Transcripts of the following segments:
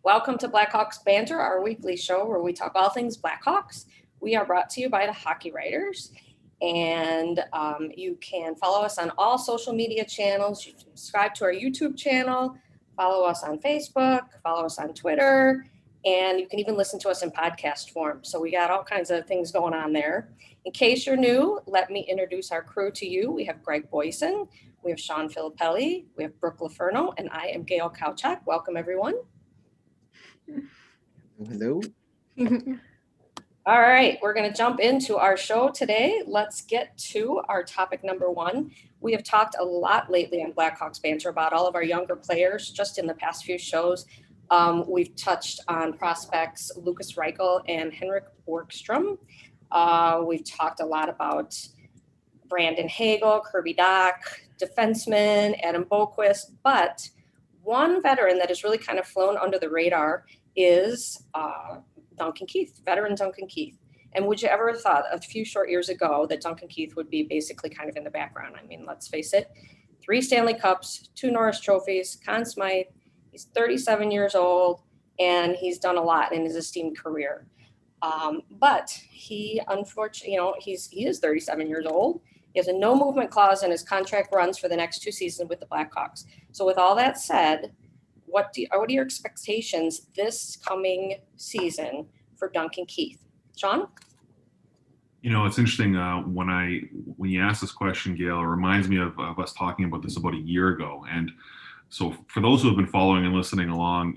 Welcome to Blackhawks Banter, our weekly show where we talk all things Blackhawks. We are brought to you by the Hockey Writers, and you can follow us on all social media channels. You can subscribe to our YouTube channel, follow us on Facebook, follow us on Twitter, and you can even listen to us in podcast form. So we got all kinds of things going on there. In case you're new, let me introduce our crew to you. We have Greg Boysen, we have Shaun Filippelli, we have Brooke LoFurno, and I am Gail Kauchuk. Welcome, everyone. Hello. All right, we're going to jump into our show today. Let's get to our topic number one. We have talked a lot lately on Blackhawks Banter about all of our younger players just in the past few shows. We've touched on prospects Lukas Reichel and Henrik Borgstrom. We've talked a lot about Brandon Hagel, Kirby Dach, defenseman, Adam Boqvist, but one veteran that has really kind of flown under the radar is Duncan Keith, veteran Duncan Keith. And would you ever have thought a few short years ago that Duncan Keith would be basically kind of in the background? I mean, let's face it, 3 Stanley Cups, 2 Norris trophies, Conn Smythe. He's 37 years old, and he's done a lot in his esteemed career. But he, unfortunately, he is 37 years old. He has a no movement clause, and his contract runs for the next 2 seasons with the Blackhawks. So with all that said, what are your expectations this coming season for Duncan Keith? Shaun? It's interesting when you ask this question, Gail, it reminds me of us talking about this about a year ago. And so for those who have been following and listening along,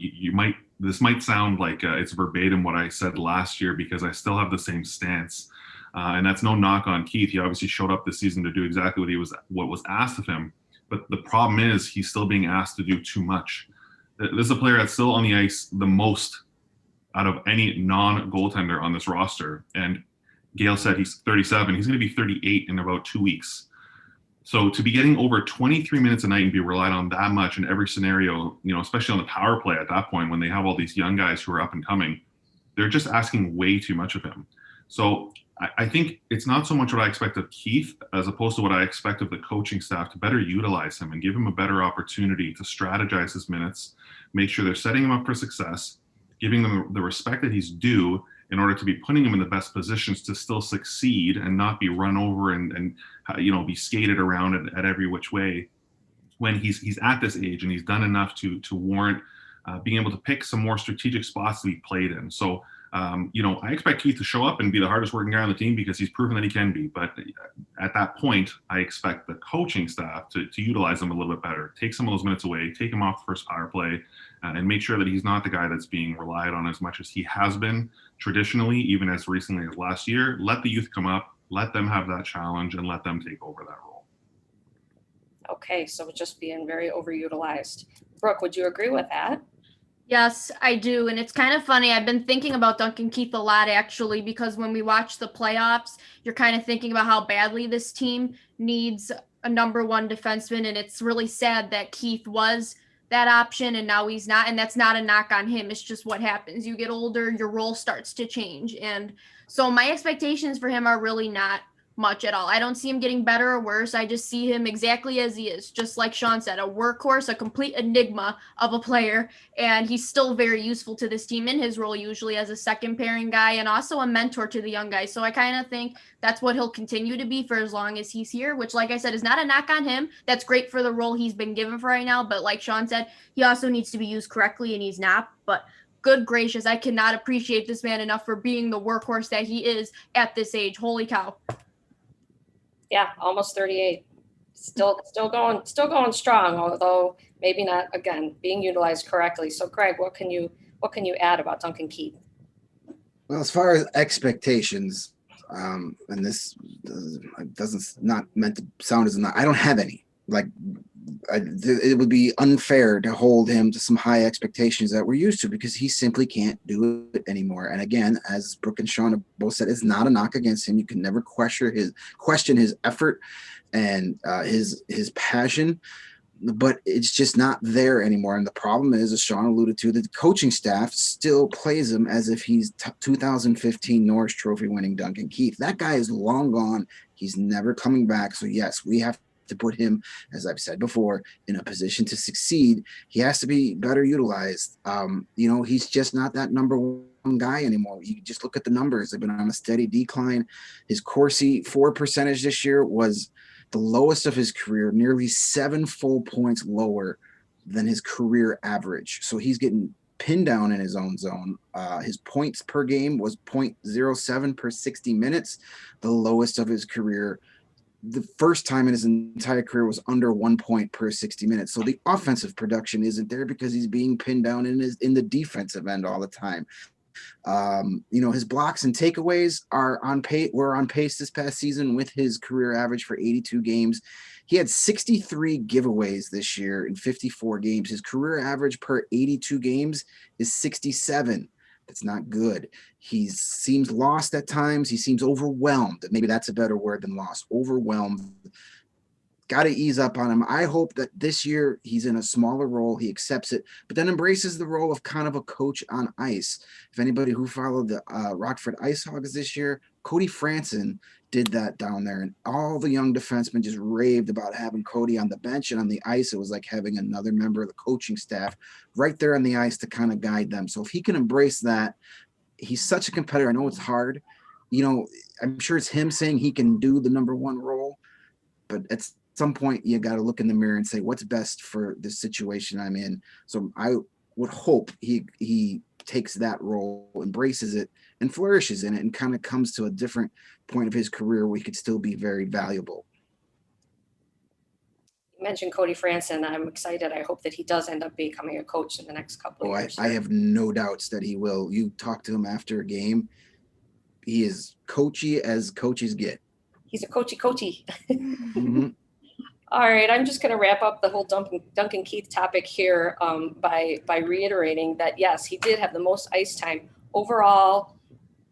this might sound like it's verbatim what I said last year because I still have the same stance. And that's no knock on Keith. He obviously showed up this season to do exactly what was asked of him. But the problem is he's still being asked to do too much. This is a player that's still on the ice the most out of any non-goaltender on this roster. And Gail said he's 37. He's going to be 38 in about 2 weeks. So to be getting over 23 minutes a night and be relied on that much in every scenario, especially on the power play at that point when they have all these young guys who are up and coming, they're just asking way too much of him. So I think it's not so much what I expect of Keith as opposed to what I expect of the coaching staff to better utilize him and give him a better opportunity to strategize his minutes, make sure they're setting him up for success, giving them the respect that he's due in order to be putting him in the best positions to still succeed and not be run over and be skated around at every which way when he's at this age and he's done enough to warrant being able to pick some more strategic spots to be played in. So I expect Keith to show up and be the hardest working guy on the team because he's proven that he can be. But at that point, I expect the coaching staff to utilize him a little bit better, take some of those minutes away, take him off the first power play, and make sure that he's not the guy that's being relied on as much as he has been traditionally, even as recently as last year. Let the youth come up, let them have that challenge, and let them take over that role. Okay, so just being very overutilized. Brooke, would you agree with that? Yes, I do. And it's kind of funny. I've been thinking about Duncan Keith a lot, actually, because when we watch the playoffs, you're kind of thinking about how badly this team needs a number one defenseman. And it's really sad that Keith was that option and now he's not. And that's not a knock on him. It's just what happens. You get older, your role starts to change. And so my expectations for him are really not much at all. I don't see him getting better or worse. I just see him exactly as he is, just like Shaun said, a workhorse, a complete enigma of a player, and he's still very useful to this team in his role, usually as a second pairing guy and also a mentor to the young guys. So I kind of think that's what he'll continue to be for as long as he's here, which, like I said, is not a knock on him. That's great for the role he's been given for right now, but like Shaun said, he also needs to be used correctly, and he's not. But good gracious, I cannot appreciate this man enough for being the workhorse that he is at this age. Holy cow. Yeah, almost 38. Still going strong, although maybe not, again, being utilized correctly. So Greg, what can you add about Duncan Keith? Well, as far as expectations, and this doesn't not meant to sound as not, I don't have any. Like, it would be unfair to hold him to some high expectations that we're used to because he simply can't do it anymore. And again, as Brooke and Shaun have both said, it's not a knock against him. You can never question his effort and his passion, but it's just not there anymore. And the problem is, as Shaun alluded to, the coaching staff still plays him as if he's 2015 Norris Trophy winning Duncan Keith. That guy is long gone. He's never coming back. So yes, we have to put him, as I've said before, in a position to succeed, he has to be better utilized. He's just not that number one guy anymore. You just look at the numbers. They've been on a steady decline. His Corsi for percentage this year was the lowest of his career, nearly 7 full points lower than his career average. So he's getting pinned down in his own zone. His points per game was 0.07 per 60 minutes, the lowest of his career. The first time in his entire career was under 1 point per 60 minutes. So the offensive production isn't there because he's being pinned down in the defensive end all the time. His blocks and takeaways were on pace this past season with his career average for 82 games. He had 63 giveaways this year in 54 games. His career average per 82 games is 67. That's not good. He seems lost at times. He seems overwhelmed. Maybe that's a better word than lost. Overwhelmed. Got to ease up on him. I hope that this year he's in a smaller role. He accepts it, but then embraces the role of kind of a coach on ice. If anybody who followed the Rockford Ice Hogs this year, Cody Franson did that down there, and all the young defensemen just raved about having Cody on the bench and on the ice. It was like having another member of the coaching staff right there on the ice to kind of guide them. So if he can embrace that, he's such a competitor. I know it's hard. I'm sure it's him saying he can do the number one role, but at some point you got to look in the mirror and say, what's best for the situation I'm in? So I would hope he takes that role, embraces it, and flourishes in it, and kind of comes to a different point of his career where he could still be very valuable. You mentioned Cody Franson. I'm excited. I hope that he does end up becoming a coach in the next couple of years. I have no doubts that he will. You talk to him after a game, he is coachy as coaches get. He's a coachy. Mm-hmm. All right, I'm just going to wrap up the whole Duncan Keith topic here by reiterating that, yes, he did have the most ice time overall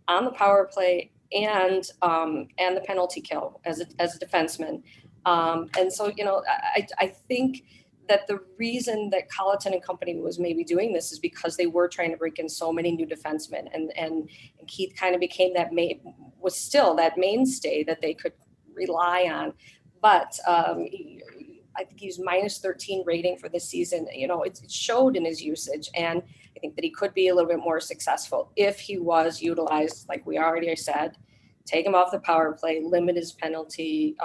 on the power play and the penalty kill as a defenseman. And so, I think that the reason that Colleton and company was maybe doing this is because they were trying to break in so many new defensemen, and Keith kind of became was still that mainstay that they could rely on. But I think he's minus 13 rating for this season. It showed in his usage, and I think that he could be a little bit more successful if he was utilized, like we already said. Take him off the power play, limit his penalty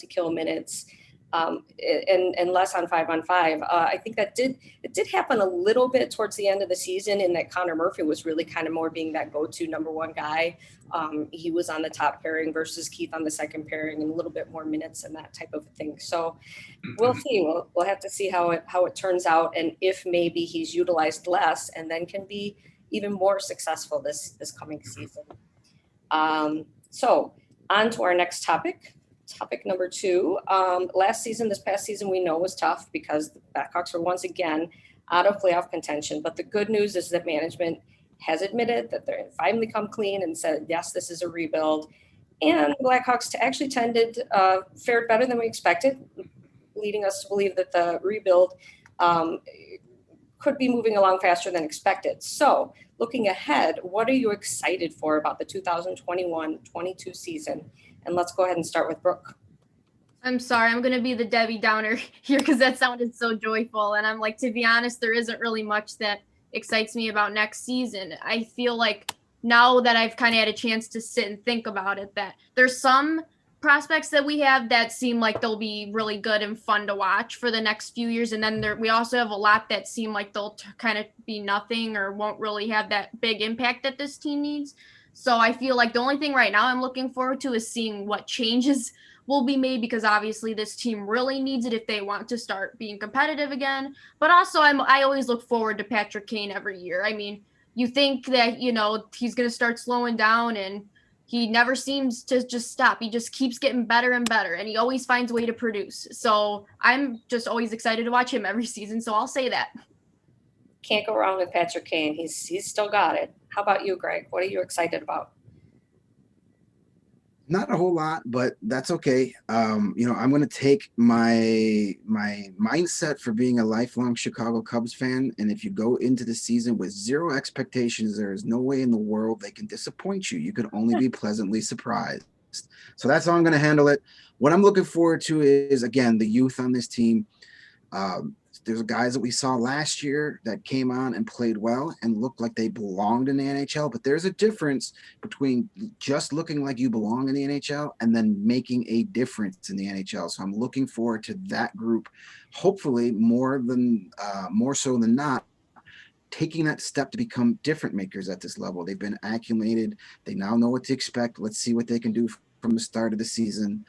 kill minutes, and less on 5-on-5. I think that it did happen a little bit towards the end of the season, in that Connor Murphy was really kind of more being that go-to number one guy. He was on the top pairing versus Keith on the second pairing, and a little bit more minutes and that type of thing. So we'll see. We'll have to see how it turns out, and if maybe he's utilized less and then can be even more successful this coming season. So on to our next topic. Topic number 2. This past season, we know was tough because the Blackhawks were once again out of playoff contention. But the good news is that management has admitted that they're finally come clean and said, yes, this is a rebuild. And the Blackhawks actually fared better than we expected, leading us to believe that the rebuild could be moving along faster than expected. So looking ahead, what are you excited for about the 2021-22 season? And let's go ahead and start with Brooke. I'm sorry, I'm going to be the Debbie Downer here because that sounded so joyful. And I'm like, to be honest, there isn't really much that excites me about next season. I feel like now that I've kind of had a chance to sit and think about it, that there's some prospects that we have that seem like they'll be really good and fun to watch for the next few years. And then we also have a lot that seem like they'll kind of be nothing or won't really have that big impact that this team needs. So I feel like the only thing right now I'm looking forward to is seeing what changes will be made, because obviously this team really needs it if they want to start being competitive again. But also I always look forward to Patrick Kane every year. I mean, you think that, he's going to start slowing down, and he never seems to just stop. He just keeps getting better and better, and he always finds a way to produce. So I'm just always excited to watch him every season. So I'll say that. Can't go wrong with Patrick Kane. He's still got it. How about you, Greg? What are you excited about? Not a whole lot, but that's okay. I'm going to take my mindset for being a lifelong Chicago Cubs fan. And if you go into the season with zero expectations, there is no way in the world they can disappoint you. You can only be pleasantly surprised. So that's how I'm going to handle it. What I'm looking forward to is, again, the youth on this team. There's guys that we saw last year that came on and played well and looked like they belonged in the NHL, but there's a difference between just looking like you belong in the NHL and then making a difference in the NHL. So I'm looking forward to that group, hopefully more so than not, taking that step to become different makers at this level. They've been acclimated. They now know what to expect. Let's see what they can do from the start of the season.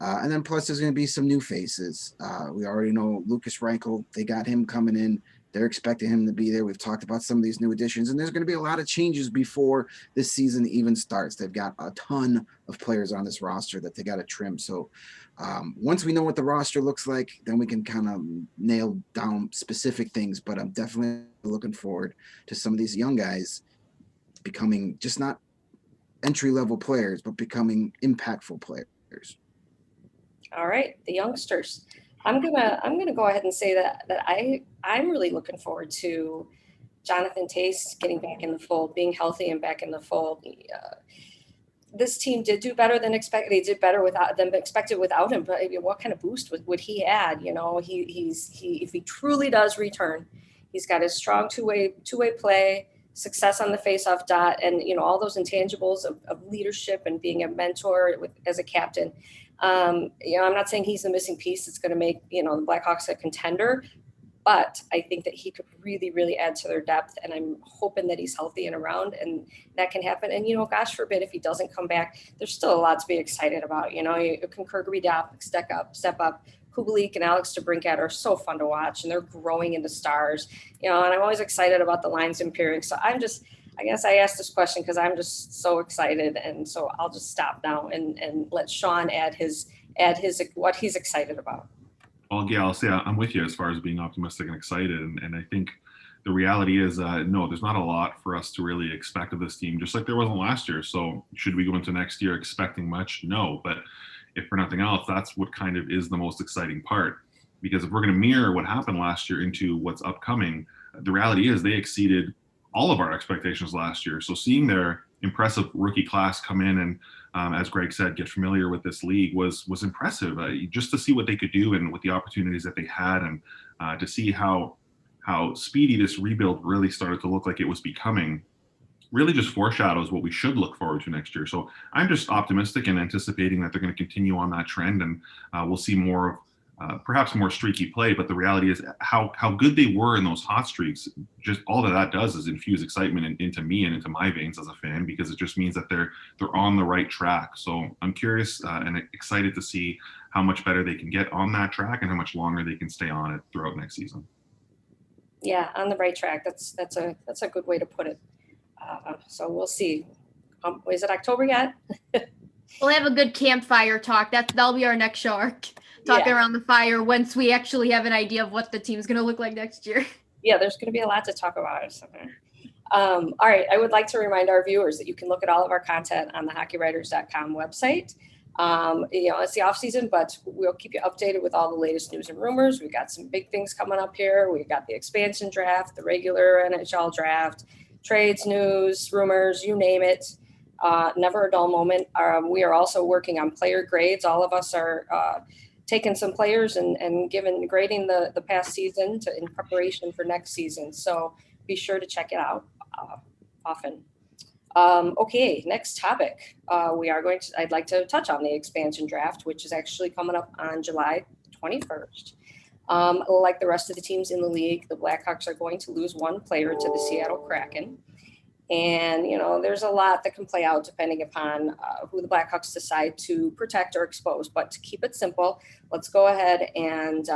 And then plus there's going to be some new faces. We already know Lucas Reichel. They got him coming in. They're expecting him to be there. We've talked about some of these new additions, and there's going to be a lot of changes before this season even starts. They've got a ton of players on this roster that they got to trim. So once we know what the roster looks like, then we can kind of nail down specific things. But I'm definitely looking forward to some of these young guys becoming just not entry-level players, but becoming impactful players. All right, the youngsters. I'm gonna go ahead and say that I'm really looking forward to Jonathan Tace getting back in the fold, being healthy and back in the fold. This team did do better than expected. They did better than expected without him. But what kind of boost would he add? You know, if he truly does return, he's got a strong two-way play, success on the face-off dot, and all those intangibles of leadership and being a mentor as a captain. I'm not saying he's the missing piece that's going to make, the Blackhawks a contender, but I think that he could really, really add to their depth. And I'm hoping that he's healthy and around and that can happen. And, gosh forbid if he doesn't come back, there's still a lot to be excited about. Concur Gridop, step up. Kubalik and Alex DeBrincat are so fun to watch, and they're growing into stars, and I'm always excited about the lines and pairing. So I guess I asked this question because I'm just so excited, and so I'll just stop now and let Shaun add his what he's excited about. Well, Gail, I'll say I'm with you as far as being optimistic and excited, and I think the reality is no, there's not a lot for us to really expect of this team, just like there wasn't last year. So should we go into next year expecting much? No, but if for nothing else, that's what kind of is the most exciting part. Because if we're going to mirror what happened last year into what's upcoming, the reality is they exceeded all of our expectations last year. So seeing their impressive rookie class come in and, as Greg said, get familiar with this league was impressive. Just to see what they could do and with the opportunities that they had, and to see how speedy this rebuild really started to look like it was becoming, really just foreshadows what we should look forward to next year. So I'm just optimistic and anticipating that they're going to continue on that trend, and we'll see more of perhaps more streaky play. But the reality is how good they were in those hot streaks. Just all that does is infuse excitement into me and into my veins as a fan, because it just means that they're on the right track. So I'm curious and excited to see how much better they can get on that track and how much longer they can stay on it throughout next season. Yeah, on the right track. That's a good way to put it. So we'll see. Is it October yet? We'll have a good campfire talk. That'll be our next show. Talking around the fire once we actually have an idea of what the team's going to look like next year. Yeah, there's going to be a lot to talk about. All right. I would like to remind our viewers that you can look at all of our content on the hockeywriters.com website. It's the off season, but we'll keep you updated with all the latest news and rumors. We've got some big things coming up here. We've got the expansion draft, the regular NHL draft, trades, news, rumors, you name it. Never a dull moment. We are also working on player grades. All of us are taking some players and grading the past season in preparation for next season. So be sure to check it out often. Okay, next topic. I'd like to touch on the expansion draft, which is actually coming up on July 21st. Like the rest of the teams in the league, the Blackhawks are going to lose one player to the Seattle Kraken. And, there's a lot that can play out depending upon who the Blackhawks decide to protect or expose. But to keep it simple, let's go ahead and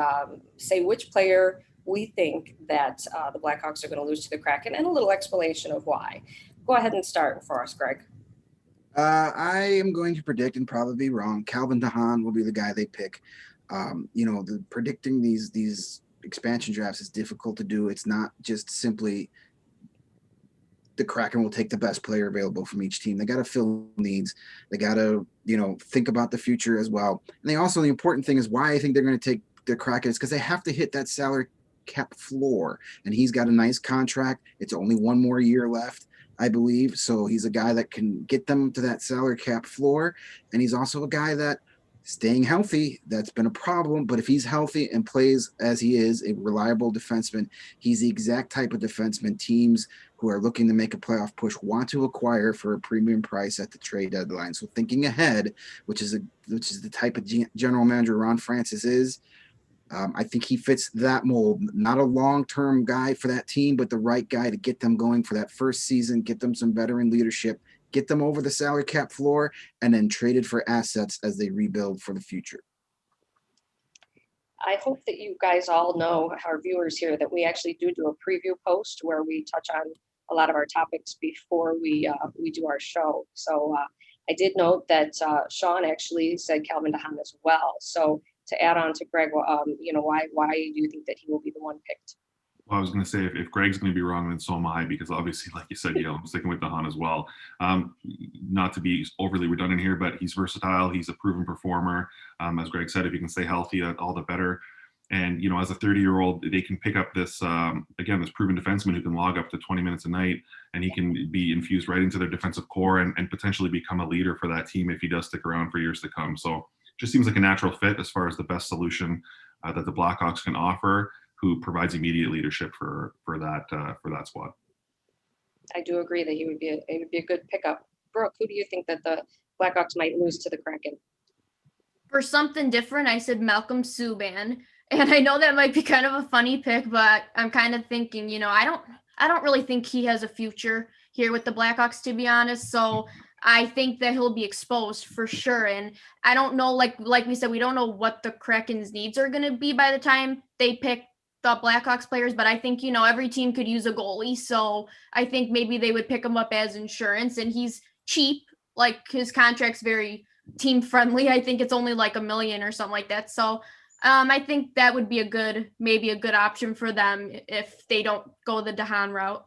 say which player we think that the Blackhawks are going to lose to the Kraken, and a little explanation of why. Go ahead and start for us, Greg. I am going to predict, and probably be wrong, Calvin DeHaan will be the guy they pick. Predicting these expansion drafts is difficult to do. It's not just simply the Kraken will take the best player available from each team. They got to fill needs. They got to, think about the future as well. And the important thing is why I think they're going to take the Kraken is because they have to hit that salary cap floor. And he's got a nice contract. It's only one more year left. I believe. So he's a guy that can get them to that salary cap floor. And he's also a guy that staying healthy, that's been a problem. But if he's healthy and plays as he is, a reliable defenseman, he's the exact type of defenseman teams who are looking to make a playoff push want to acquire for a premium price at the trade deadline. So thinking ahead, which is the type of general manager Ron Francis is, I think he fits that mold. Not a long-term guy for that team, but the right guy to get them going for that first season, get them some veteran leadership, get them over the salary cap floor, and then traded for assets as they rebuild for the future. I hope that you guys all know, our viewers here, that we actually do a preview post where we touch on a lot of our topics before we do our show. So I did note that Shaun actually said Calvin DeHaan as well. So to add on to Greg, why do you think that he will be the one picked? Well, I was going to say, if Greg's going to be wrong, then so am I, because obviously, like you said, I'm sticking with DeHaan as well. Not to be overly redundant here, but he's versatile. He's a proven performer. As Greg said, if he can stay healthy, all the better. And, as a 30-year-old, they can pick up this, this proven defenseman who can log up to 20 minutes a night, and he can be infused right into their defensive core and potentially become a leader for that team if he does stick around for years to come. So just seems like a natural fit as far as the best solution that the Blackhawks can offer, who provides immediate leadership for that squad. I do agree that he would be a good pickup. Brooke, who do you think that the Blackhawks might lose to the Kraken? For something different, I said Malcolm Subban. And I know that might be kind of a funny pick, but I'm kind of thinking, I don't really think he has a future here with the Blackhawks, to be honest. So I think that he'll be exposed for sure. And I don't know, like we said, we don't know what the Kraken's needs are going to be by the time they pick the Blackhawks players, but I think, every team could use a goalie. So I think maybe they would pick him up as insurance, and he's cheap. Like, his contract's very team friendly. I think it's only like $1 million or something like that. So I think that would be maybe a good option for them if they don't go the DeHaan route.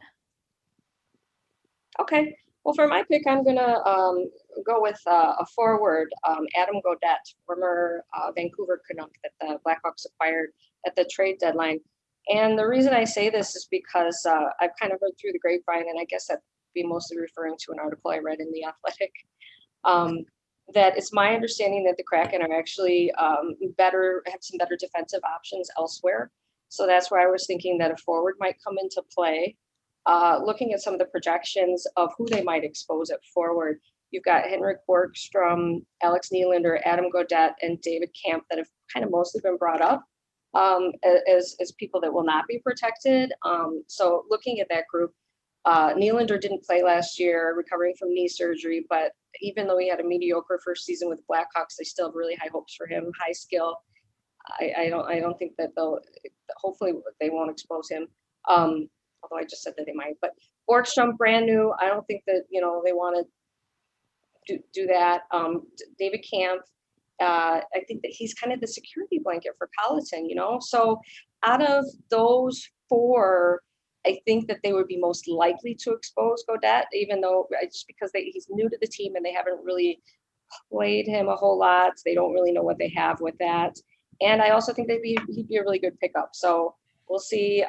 Okay. Well, for my pick, I'm going to go with a forward, Adam Gaudette, former Vancouver Canuck that the Blackhawks acquired at the trade deadline. And the reason I say this is because I've kind of heard through the grapevine, and I guess that'd be mostly referring to an article I read in The Athletic, that it's my understanding that the Kraken are actually have some better defensive options elsewhere. So that's why I was thinking that a forward might come into play. Looking at some of the projections of who they might expose at forward, you've got Henrik Borgstrom, Alex Nylander, Adam Gaudette, and David Kampf that have kind of mostly been brought up as people that will not be protected. So looking at that group, Nylander didn't play last year, recovering from knee surgery, but even though he had a mediocre first season with Blackhawks, they still have really high hopes for him, high skill. I don't think that hopefully they won't expose him. Although I just said that they might, but Borgstrom, brand new. I don't think that, they want to do that. David Kampf, I think that he's kind of the security blanket for Colleton, So out of those four, I think that they would be most likely to expose Gaudette, even though just because he's new to the team and they haven't really played him a whole lot. They don't really know what they have with that. And I also think he'd be a really good pickup. So we'll see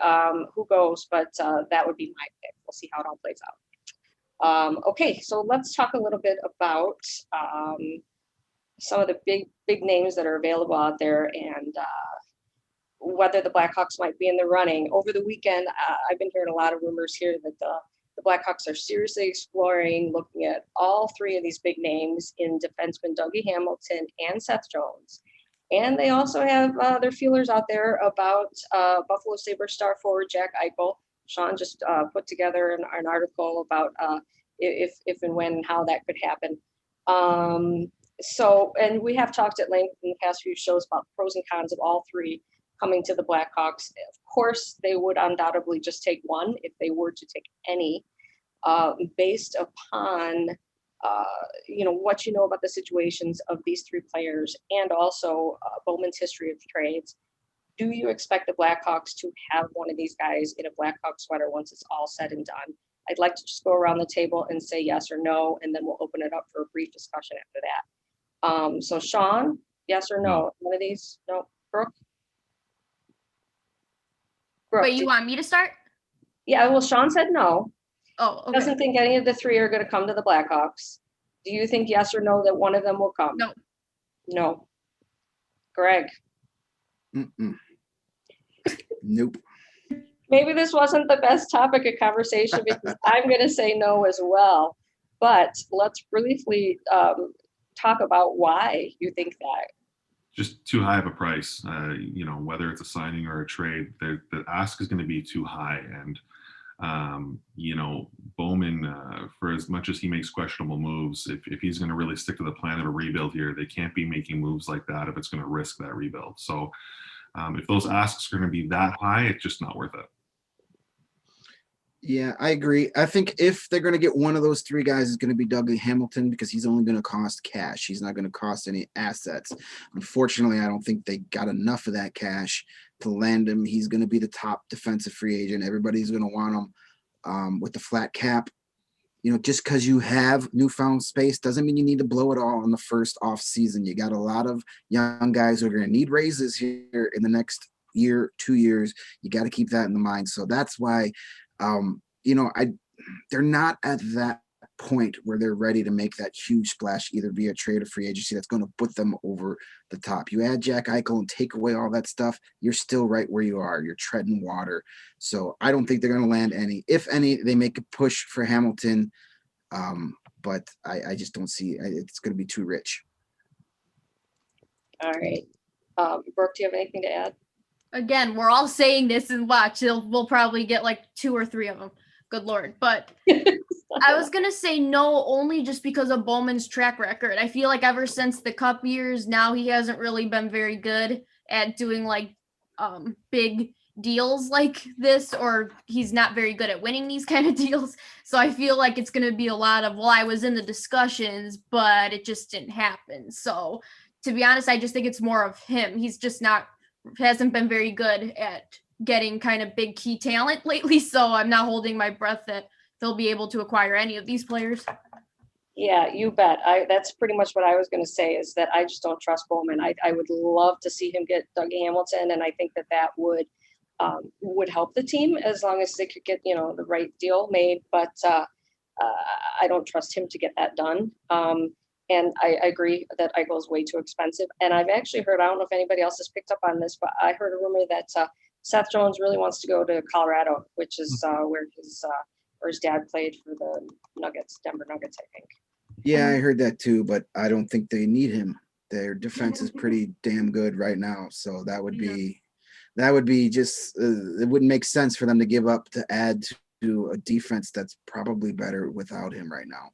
who goes, but that would be my pick. We'll see how it all plays out. Okay, so let's talk a little bit about some of the big names that are available out there and whether the Blackhawks might be in the running. Over the weekend, I've been hearing a lot of rumors here that the Blackhawks are seriously exploring looking at all three of these big names in defenseman Dougie Hamilton and Seth Jones. And they also have their feelers out there about Buffalo Sabres star forward Jack Eichel. Shaun just put together an article about if and when and how that could happen. And we have talked at length in the past few shows about pros and cons of all three coming to the Blackhawks. Of course, they would undoubtedly just take one if they were to take any, based upon what you know about the situations of these three players and also Bowman's history of trades. Do you expect the Blackhawks to have one of these guys in a Blackhawks sweater once it's all said and done? I'd like to just go around the table and say yes or no, and then we'll open it up for a brief discussion after that. So Shaun, yes or no? One of these? No. Brooke? But you want me to start? Yeah, well, Shaun said no. Oh, okay. Doesn't think any of the three are going to come to the Blackhawks. Do you think yes or no that one of them will come? No. No. Greg. Mm-mm. Nope. Maybe this wasn't the best topic of conversation because I'm going to say no as well. But let's briefly talk about why you think that. Just too high of a price. Whether it's a signing or a trade, the ask is going to be too high. And, Bowman, for as much as he makes questionable moves, if he's going to really stick to the plan of a rebuild here, they can't be making moves like that if it's going to risk that rebuild. So if those asks are going to be that high, it's just not worth it. Yeah, I agree. I think if they're going to get one of those three guys, it's going to be Doug Hamilton because he's only going to cost cash. He's not going to cost any assets. Unfortunately, I don't think they got enough of that cash to land him. He's going to be the top defensive free agent. Everybody's going to want him with the flat cap. Just because you have newfound space doesn't mean you need to blow it all in the first off season. You got a lot of young guys who are going to need raises here in the next year, 2 years. You got to keep that in the mind. So that's why they're not at that point where they're ready to make that huge splash, either via trade or free agency that's going to put them over the top. You add Jack Eichel and take away all that stuff, you're still right where you are. You're treading water. So I don't think they're going to land any. If any, they make a push for Hamilton, but I just don't see it's going to be too rich. All right. Brooke, do you have anything to add? Again, we're all saying this and watch. We'll probably get like 2 or 3 of them. Good Lord. But I was going to say no, only just because of Bowman's track record. I feel like ever since the Cup years, now he hasn't really been very good at doing like big deals like this, or he's not very good at winning these kind of deals. So I feel like it's going to be a lot of, I was in the discussions, but it just didn't happen. So to be honest, I just think it's more of him. He's just hasn't been very good at getting kind of big key talent lately. So I'm not holding my breath that they'll be able to acquire any of these players. Yeah, you bet. That's pretty much what I was going to say, is that I just don't trust Bowman. I would love to see him get Doug Hamilton, and I think that would help the team as long as they could get the right deal made. But I don't trust him to get that done. And I agree that Eichel is way too expensive. And I've actually heard, I don't know if anybody else has picked up on this, but I heard a rumor that Seth Jones really wants to go to Colorado, which is where his dad played for the Nuggets, Denver Nuggets, I think. Yeah, I heard that too, but I don't think they need him. Their defense is pretty damn good right now. So that would be just, it wouldn't make sense for them to give up to add to a defense that's probably better without him right now.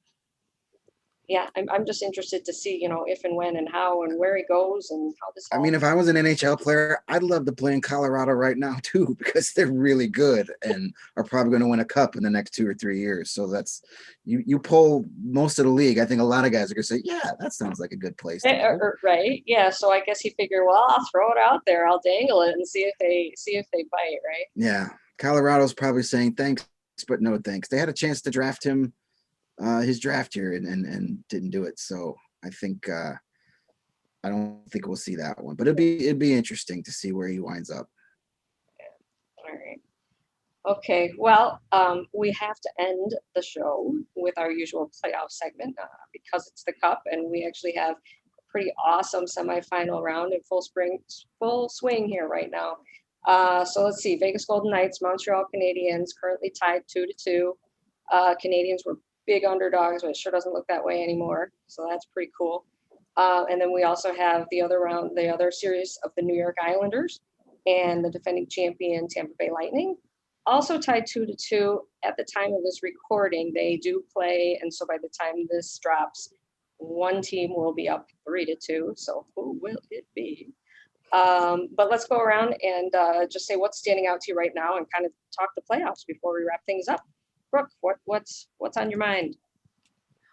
Yeah, I'm just interested to see, if and when and how and where he goes and how this. I mean, if I was an NHL player, I'd love to play in Colorado right now too, because they're really good and are probably going to win a cup in the next 2 or 3 years. So that's you pull most of the league. I think a lot of guys are going to say, "Yeah, that sounds like a good place." Right? Yeah. So I guess he figured, well, I'll throw it out there, I'll dangle it, and see if they bite, right? Yeah, Colorado's probably saying thanks, but no thanks. They had a chance to draft him. His draft year and didn't do it. So I think I don't think we'll see that one, but it'd be interesting to see where he winds up. All right. Okay. Well, we have to end the show with our usual playoff segment because it's the Cup, and we actually have a pretty awesome semifinal round in full swing here right now. So let's see: Vegas Golden Knights, Montreal Canadiens, currently tied 2-2. Canadiens were big underdogs, but it sure doesn't look that way anymore. So that's pretty cool. And then we also have the other series of the New York Islanders and the defending champion Tampa Bay Lightning, also tied 2-2 at the time of this recording. They do play, and so by the time this drops, one team will be up 3-2. So who will it be? But let's go around and just say what's standing out to you right now, and kind of talk the playoffs before we wrap things up. Brooke, what's on your mind?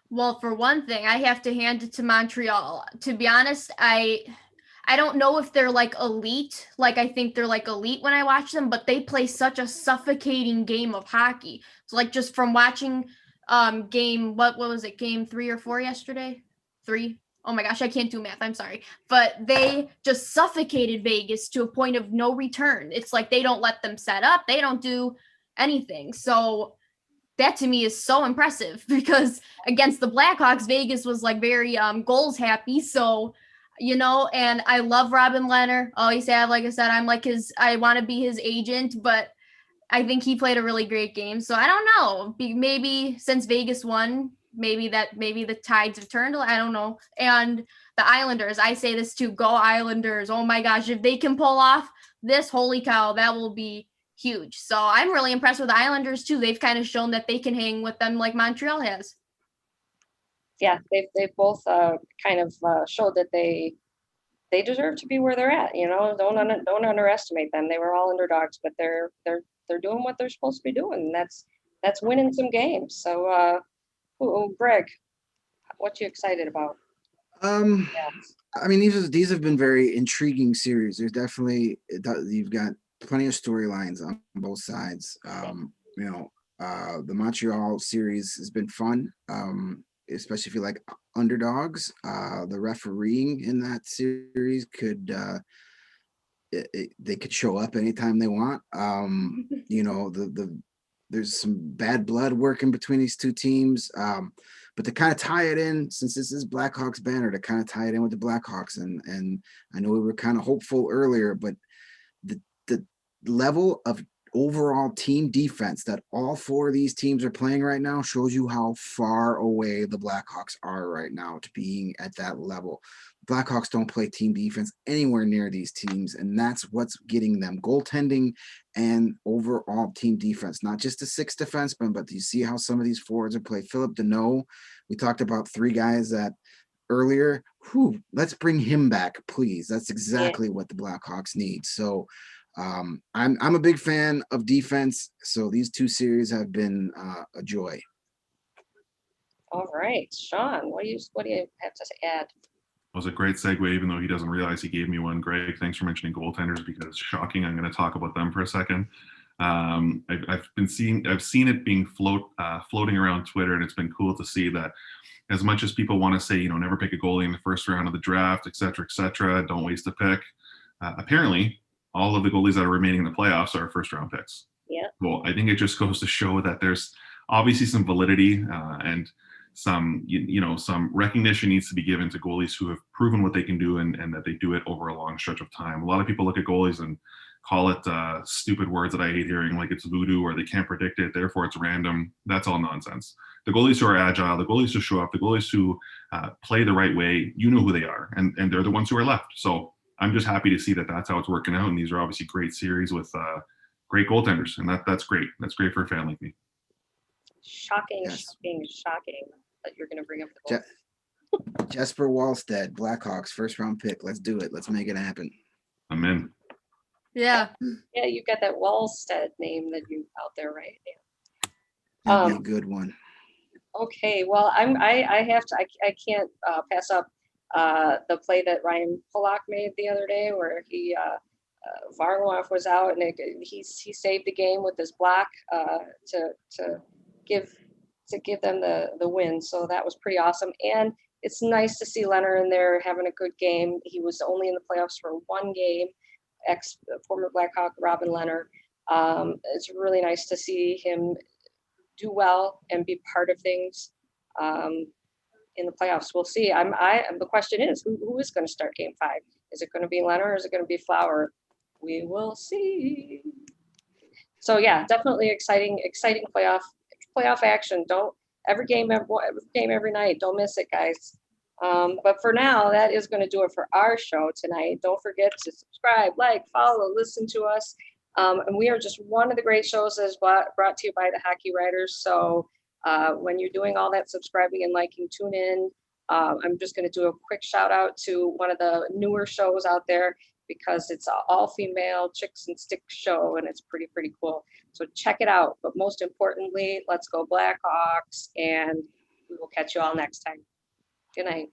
Well, for one thing, I have to hand it to Montreal. To be honest, I don't know if they're like elite. Like I think they're like elite when I watch them, but they play such a suffocating game of hockey. So like just from watching game, what was it? Game 3 or 4 yesterday? 3. Oh my gosh, I can't do math. I'm sorry. But they just suffocated Vegas to a point of no return. It's like they don't let them set up. They don't do anything. So that to me is so impressive because against the Blackhawks, Vegas was like very goals happy. So, and I love Robin Leonard. Always have, like I said, I want to be his agent, but I think he played a really great game. So I don't know. Maybe since Vegas won, maybe the tides have turned. I don't know. And the Islanders, I say this too, go Islanders. Oh my gosh, if they can pull off this, holy cow, that will be huge. So I'm really impressed with the Islanders too. They've kind of shown that they can hang with them like Montreal has. Yeah, they've both kind of showed that they deserve to be where they're at. Don't underestimate them. They were all underdogs, but they're doing what they're supposed to be doing. And that's winning some games. So, Greg, what you excited about? I mean, these have been very intriguing series. There's definitely, you've got plenty of storylines on both sides. The Montreal series has been fun, especially if you like underdogs. The refereeing in that series they could show up anytime they want. There's some bad blood working between these two teams. But to kind of tie it in, since this is Blackhawks Banter, to kind of tie it in with the Blackhawks, and I know we were kind of hopeful earlier, but the level of overall team defense that all four of these teams are playing right now shows you how far away the Blackhawks are right now to being at that level. Blackhawks don't play team defense anywhere near these teams, and that's what's getting them goaltending and overall team defense, not just the 6 defensemen, but do you see how some of these forwards are playing? Philip Deneau, we talked about 3 guys that earlier. Let's bring him back, please. That's exactly what the Blackhawks need. So I'm a big fan of defense. So these 2 series have been a joy. All right, Shaun, what do you have to add? It was a great segue, even though he doesn't realize he gave me one. Greg, thanks for mentioning goaltenders because shocking. I'm going to talk about them for a second. I've seen it being floating around Twitter, and it's been cool to see that. As much as people want to say, never pick a goalie in the first round of the draft, et cetera, don't waste a pick. Apparently, all of the goalies that are remaining in the playoffs are first round picks. Yeah. Well, I think it just goes to show that there's obviously some validity and some recognition needs to be given to goalies who have proven what they can do and that they do it over a long stretch of time. A lot of people look at goalies and call it stupid words that I hate hearing, like it's voodoo or they can't predict it, therefore it's random. That's all nonsense. The goalies who are agile, the goalies who show up, the goalies who play the right way, you know who they are, and they're the ones who are left. So I'm just happy to see that that's how it's working out, and these are obviously great series with great goaltenders, and that's great. That's great for a fan like me. Shocking that you're going to bring up the goal. Jesper Wallstedt, Blackhawks, first round pick. Let's do it. Let's make it happen. I'm in. Yeah. Yeah, you've got that Wallstedt name that you out there, right? That'd be a good one. Okay, well, I can't pass up the play that Ryan Pollock made the other day, where he Varlamov was out and he saved the game with his block to give them the win. So that was pretty awesome, and it's nice to see Leonard in there having a good game. He was only in the playoffs for 1 game. Former Blackhawk Robin Leonard. It's really nice to see him do well and be part of things in the playoffs. We'll see. The question is, who is going to start Game 5? Is it going to be Leonard or is it going to be Flower? We will see. So yeah, definitely exciting playoff action. Don't every game every night. Don't miss it, guys. But for now, that is going to do it for our show tonight. Don't forget to subscribe, like, follow, listen to us. And we are just one of the great shows that is brought to you by the Hockey Writers. So when you're doing all that subscribing and liking, tune in. I'm just going to do a quick shout out to one of the newer shows out there because it's an all-female Chicks and Sticks show, and it's pretty cool. So check it out. But most importantly, let's go Blackhawks, and we will catch you all next time. Good night.